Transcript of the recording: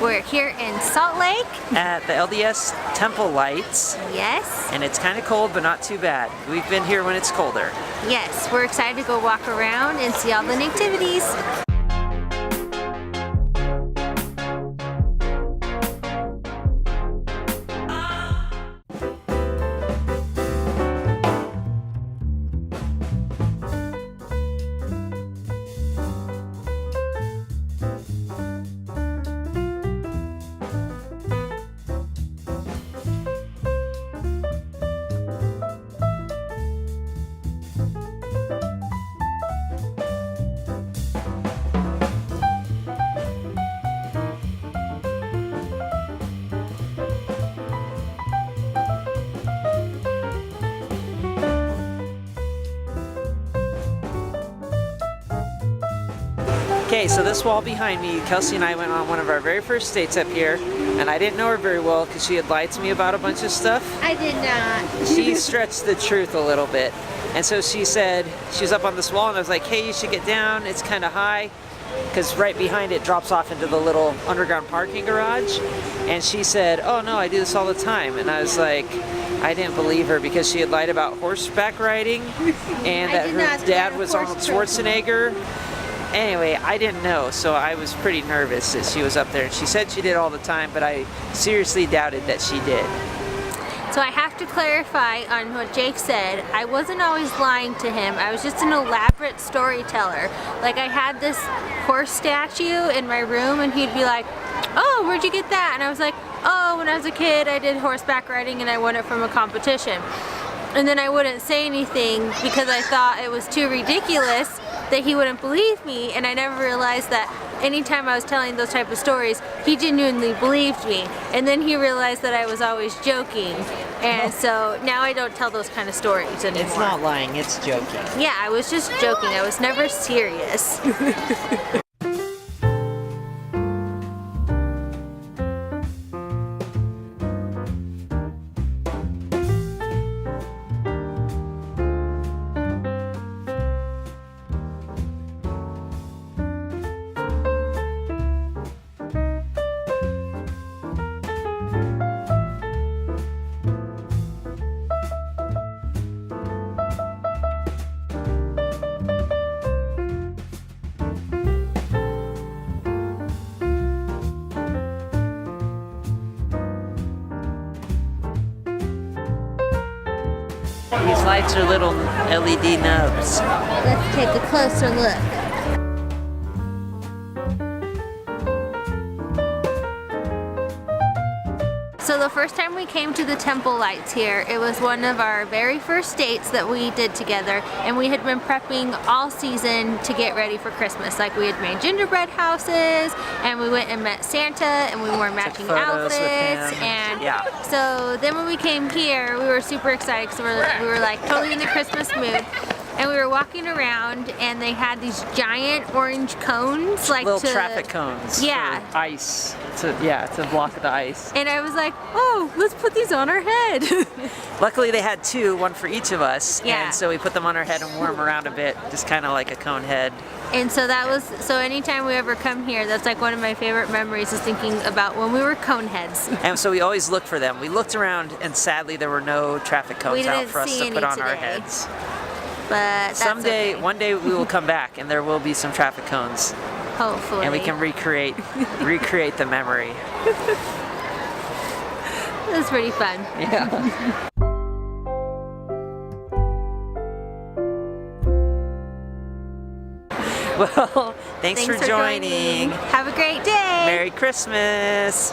We're here in Salt Lake at the LDS Temple Lights. Yes. And it's kind of cold, but not too bad. We've been here when it's colder. Yes, we're excited to go walk around and see all the nativities. Okay, so this wall behind me, Kelsey and I went on one of our very first dates up here, and I didn't know her very well because she had lied to me about a bunch of stuff. I did not. She stretched the truth a little bit. And so she said, she was up on this wall and I was like, hey, you should get down, it's kind of high. Because right behind it drops off into the little underground parking garage. And she said, oh no, I do this all the time. And I was like, I didn't believe her because she had lied about horseback riding and that her dad was Arnold Schwarzenegger. Anyway, I didn't know, so I was pretty nervous that she was up there. She said she did all the time, but I seriously doubted that she did. So I have to clarify on what Jake said. I wasn't always lying to him. I was just an elaborate storyteller. Like, I had this horse statue in my room and he'd be like, oh, where'd you get that? And I was like, oh, when I was a kid I did horseback riding and I won it from a competition. And then I wouldn't say anything because I thought it was too ridiculous that he wouldn't believe me, and I never realized that anytime I was telling those type of stories, he genuinely believed me. And then he realized that I was always joking, and so now I don't tell those kind of stories anymore. It's not lying, it's joking. Yeah, I was just joking. I was never serious. These lights are little LED nubs. Let's take a closer look. So the first time we came to the Temple Lights here, it was one of our very first dates that we did together, and we had been prepping all season to get ready for Christmas. Like, we had made gingerbread houses, and we went and met Santa, and we wore matching outfits, and yeah. So then when we came here, we were super excited because we were like totally in the Christmas mood. And we were walking around and they had these giant orange cones, like little traffic cones. Yeah. For ice. To block the ice. And I was like, oh, let's put these on our head. Luckily they had two, one for each of us. Yeah. And so we put them on our head and wore them around a bit, just kind of like a cone head. And so so anytime we ever come here, that's like one of my favorite memories, is thinking about when we were cone heads. And so we always look for them. We looked around and sadly there were no traffic cones out for us to put on our heads. But someday, one day we will come back and there will be some traffic cones. Hopefully. And we can recreate the memory. It was pretty fun. Yeah. Well, thanks for joining. Have a great day. Merry Christmas.